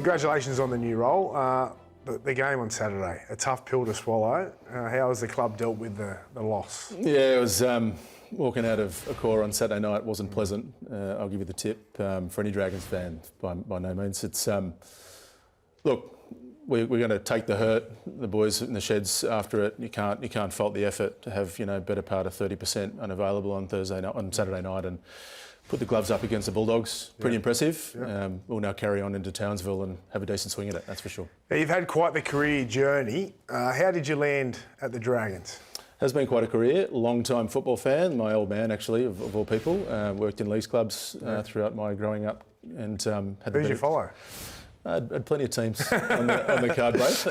Congratulations on the new role. The game on Saturday, a tough pill to swallow. How has the club dealt with the loss? Yeah, it was walking out of Accor on Saturday night wasn't pleasant. I'll give you the tip for any Dragons fan. By no means, it's look. We're going to take the hurt. The boys in the sheds after it. You can't fault the effort to have better part of 30% unavailable on Saturday night and put the gloves up against the Bulldogs. Pretty impressive. We'll now carry on into Townsville and have a decent swing at it. That's for sure. Now, you've had quite the career journey. How did you land at the Dragons? Has been quite a career. Long-time football fan. My old man, actually, of all people, worked in leagues clubs throughout my growing up. And who did you follow? I had plenty of teams on the card, both.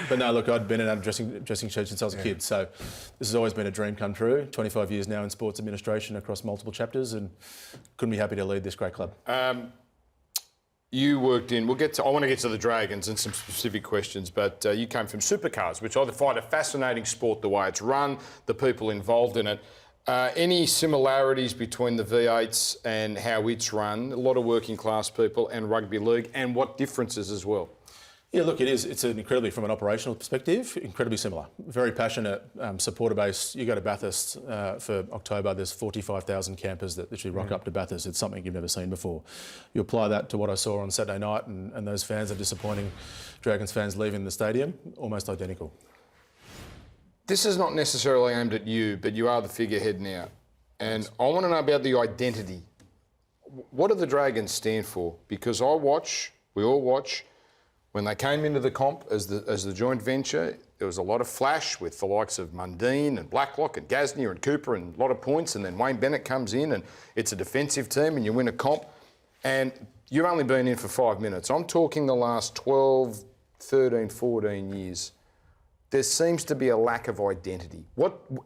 But no, look, I'd been in a dressing shed since I was a kid, so this has always been a dream come true. 25 years now in sports administration across multiple chapters, and couldn't be happy to lead this great club. You worked in. I want to get to the Dragons and some specific questions, but you came from Supercars, which I find a fascinating sport. The way it's run, the people involved in it. Any similarities between the V8s and how it's run? A lot of working class people and rugby league, and what differences as well? Yeah, look, it is. It's incredibly, from an operational perspective, incredibly similar. Very passionate supporter base. You go to Bathurst for October, there's 45,000 campers that literally rock up to Bathurst. It's something you've never seen before. You apply that to what I saw on Saturday night, and those fans are disappointing Dragons fans leaving the stadium, almost identical. This is not necessarily aimed at you, but you are the figurehead now. And I want to know about the identity. What do the Dragons stand for? Because we all watch, when they came into the comp as the joint venture, there was a lot of flash with the likes of Mundine and Blacklock and Gasnier and Cooper and a lot of points, and then Wayne Bennett comes in and it's a defensive team and you win a comp. And you've only been in for 5 minutes. I'm talking the last 12, 13, 14 years. There seems to be a lack of identity.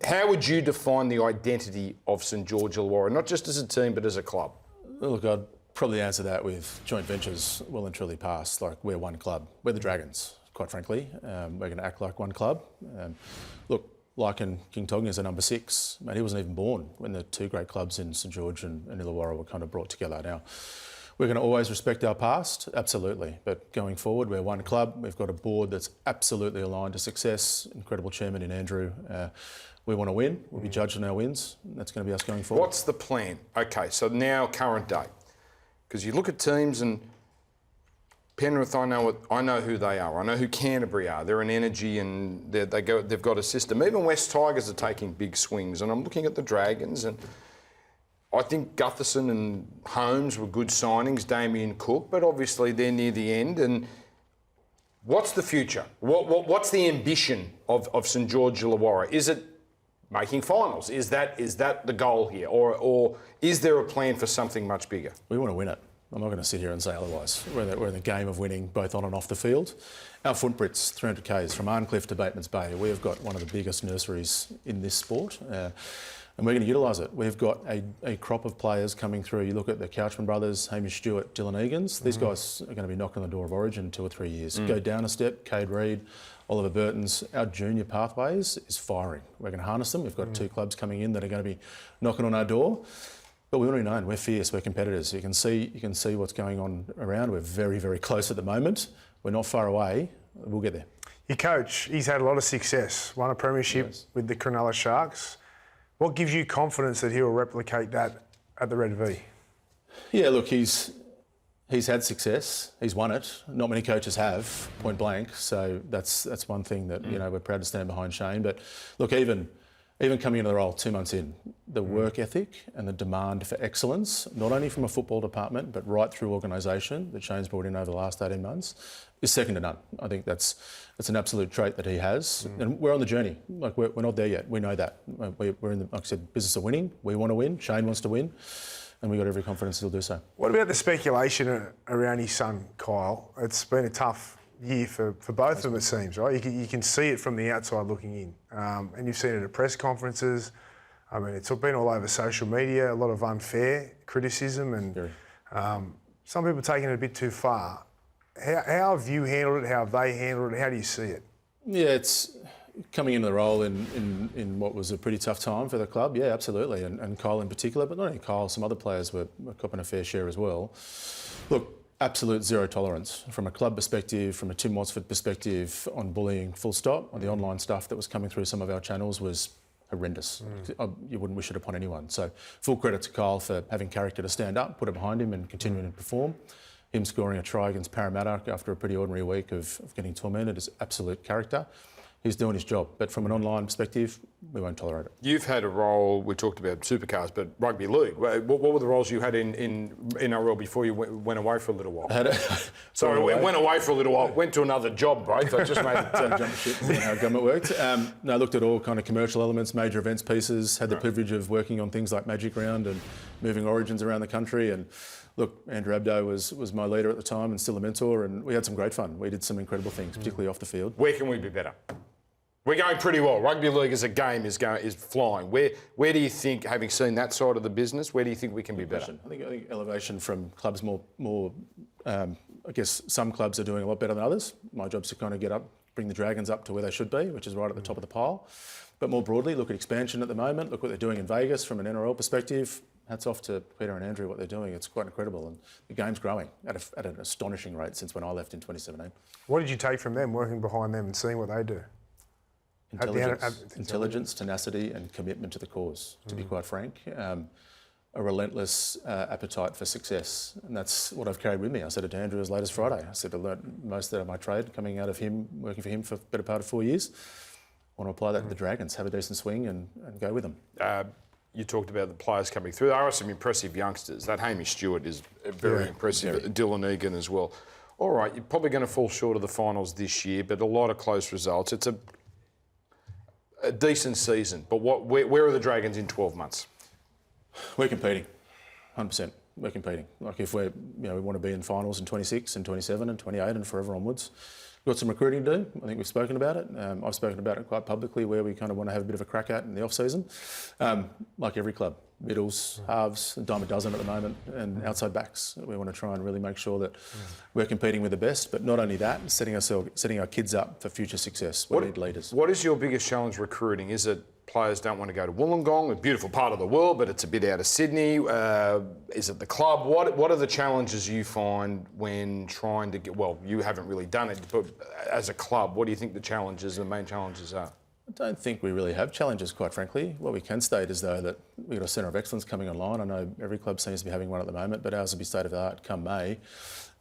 How would you define the identity of St George Illawarra, not just as a team, but as a club? Look, I'd probably answer that with joint ventures well and truly past. Like, we're one club. We're the Dragons, quite frankly. We're going to act like one club. Look, Lycan King Tonga's a number 6. Man, he wasn't even born when the two great clubs in St George and Illawarra were kind of brought together. Now, we're going to always respect our past, absolutely. But going forward, we're one club. We've got a board that's absolutely aligned to success. Incredible chairman in Andrew. We want to win. We'll be judged on our wins. That's going to be us going forward. What's the plan? Okay, so now current date. Because you look at teams and Penrith, I know who they are. I know who Canterbury are. They're an energy and they've got a system. Even West Tigers are taking big swings. And I'm looking at the Dragons, and I think Gutherson and Holmes were good signings, Damien Cook, but obviously they're near the end. And what's the future? What's the ambition of St George Illawarra? Is it making finals? Is that the goal here? Or is there a plan for something much bigger? We want to win it. I'm not going to sit here and say otherwise. We're in the game of winning both on and off the field. Our footprints, 300 Ks, from Arncliffe to Batemans Bay. We have got one of the biggest nurseries in this sport. And we're going to utilise it. We've got a crop of players coming through. You look at the Couchman brothers, Hamish Stewart, Dylan Egan's. These guys are going to be knocking on the door of Origin in 2 or 3 years. Go down a step, Cade Reid, Oliver Burton's. Our junior pathways is firing. We're going to harness them. We've got 2 clubs coming in that are going to be knocking on our door. But we've already known we're fierce, we're competitors. You can see what's going on around. We're very, very close at the moment. We're not far away. We'll get there. Your coach, he's had a lot of success. Won a premiership with the Cronulla Sharks. What gives you confidence that he'll replicate that at the Red V? Yeah, look, he's had success. He's won it. Not many coaches have, point blank. So that's one thing that we're proud to stand behind Shane. But look, even coming into the role 2 months in, the work ethic and the demand for excellence, not only from a football department but right through organisation that Shane's brought in over the last 18 months, is second to none. I think that's an absolute trait that he has. And we're on the journey. Like, we're not there yet. We know that. We're in the, like I said, business of winning. We want to win. Shane wants to win. And we've got every confidence he'll do so. What about the speculation around his son, Kyle? It's been a tough year for both of them, it seems, right? You can see it from the outside looking in. And you've seen it at press conferences. I mean, it's been all over social media, a lot of unfair criticism, and some people taking it a bit too far. How have you handled it? How have they handled it? How do you see it? Yeah, it's coming into the role in what was a pretty tough time for the club. Yeah, absolutely. And Kyle in particular, but not only Kyle, some other players were copping a fair share as well. Look, Absolute zero tolerance from a club perspective, from a Tim Watsford perspective on bullying, full stop. On the online stuff that was coming through some of our channels was horrendous. You wouldn't wish it upon anyone. So full credit to Kyle for having character to stand up, put it behind him and continuing to perform. Him scoring a try against Parramatta after a pretty ordinary week of getting tormented is absolute character. He's doing his job. But from an online perspective, we won't tolerate it. You've had a role, we talked about Supercars, but rugby league. What were the roles you had in NRL before you went away for a little while? Went away for a little while, went to another job, bro. So I just made it jump ship, how government worked. No, I looked at all kind of commercial elements, major events pieces, had the privilege of working on things like Magic Round and moving origins around the country. And look, Andrew Abdo was my leader at the time and still a mentor, and we had some great fun. We did some incredible things, particularly off the field. Where can we be better? We're going pretty well. Rugby league as a game is flying. Where do you think, having seen that side of the business, where do you think we can be better? I think elevation from clubs more. I guess some clubs are doing a lot better than others. My job's to kind of bring the Dragons up to where they should be, which is right at the top of the pile. But more broadly, look at expansion at the moment. Look what they're doing in Vegas from an NRL perspective. Hats off to Peter and Andrew, what they're doing. It's quite incredible. And the game's growing at an astonishing rate since when I left in 2017. What did you take from them, working behind them and seeing what they do? Intelligence, tenacity and commitment to the cause, to be quite frank. A relentless appetite for success. And that's what I've carried with me. I said it to Andrew as late as Friday. I said I learnt most of my trade coming out of him, working for him for the better part of 4 years. I want to apply that to the Dragons, have a decent swing and go with them. You talked about the players coming through. There are some impressive youngsters. That Hamish Stewart is very impressive. Dylan Egan as well. All right, you're probably going to fall short of the finals this year, but a lot of close results. It's a decent season, but where are the Dragons in 12 months? We're competing, 100%. We're competing. Like if we want to be in finals in 26 and 27 and 28 and forever onwards. We've got some recruiting to do. I think we've spoken about it. I've spoken about it quite publicly where we kind of want to have a bit of a crack at in the off-season. Like every club, middles, halves, a dime a dozen at the moment, and outside backs. We want to try and really make sure that we're competing with the best, but not only that, setting our kids up for future success. We need leaders. What is your biggest challenge recruiting? Is it players don't want to go to Wollongong, a beautiful part of the world, but it's a bit out of Sydney? Is it the club? What are the challenges you find when trying to get, well, you haven't really done it, but as a club, what do you think the main challenges are? I don't think we really have challenges, quite frankly. What we can state is, though, that we've got a centre of excellence coming online. I know every club seems to be having one at the moment, but ours will be state of the art come May.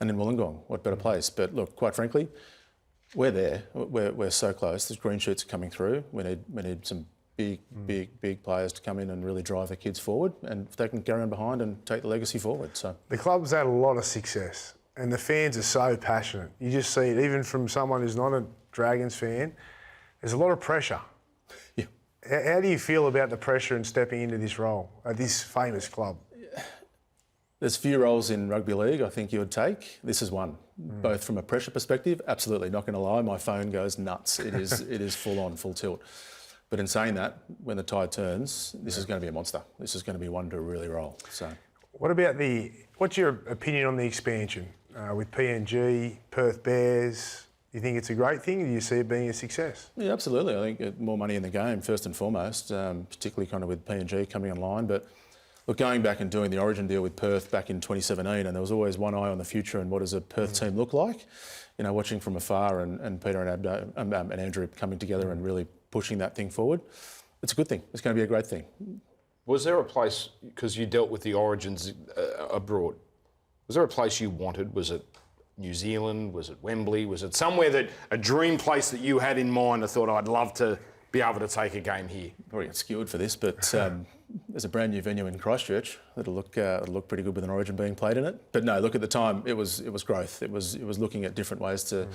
And in Wollongong, what better place? But look, quite frankly, we're there. We're so close. There's green shoots coming through. We need some big players to come in and really drive the kids forward, and they can carry on behind and take the legacy forward. So the club's had a lot of success, and the fans are so passionate. You just see it, even from someone who's not a Dragons fan. There's a lot of pressure. Yeah. How do you feel about the pressure in stepping into this role at this famous club? There's few roles in rugby league I think you would take. This is one. Both from a pressure perspective, absolutely, not going to lie, my phone goes nuts. It is full on, full tilt. But in saying that, when the tide turns, this is going to be a monster. This is going to be one to really roll. So, what's your opinion on the expansion with PNG, Perth Bears? Do you think it's a great thing, or do you see it being a success? Yeah, absolutely. I think more money in the game, first and foremost, particularly kind of with PNG coming online. But look, going back and doing the Origin deal with Perth back in 2017, and there was always one eye on the future and what does a Perth team look like? You know, watching from afar and Peter and Abdo and Andrew coming together and really pushing that thing forward. It's a good thing. It's going to be a great thing. Was there a place, because you dealt with the Origins abroad, was there a place you wanted? Was it New Zealand? Was it Wembley? Was it somewhere a dream place that you had in mind? I thought I'd love to be able to take a game here. Probably get skewered for this, but there's a brand new venue in Christchurch that'll look pretty good with an Origin being played in it. But no, look, at the time it was growth. It was looking at different ways to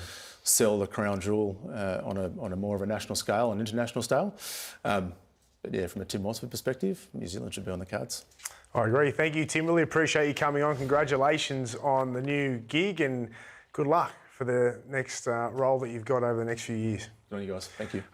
sell the crown jewel on a more of a national scale, an international scale. But yeah, from a Tim Watsford perspective, New Zealand should be on the cards. I agree. Thank you, Tim. Really appreciate you coming on. Congratulations on the new gig and good luck for the next role that you've got over the next few years. Good on you guys. Thank you.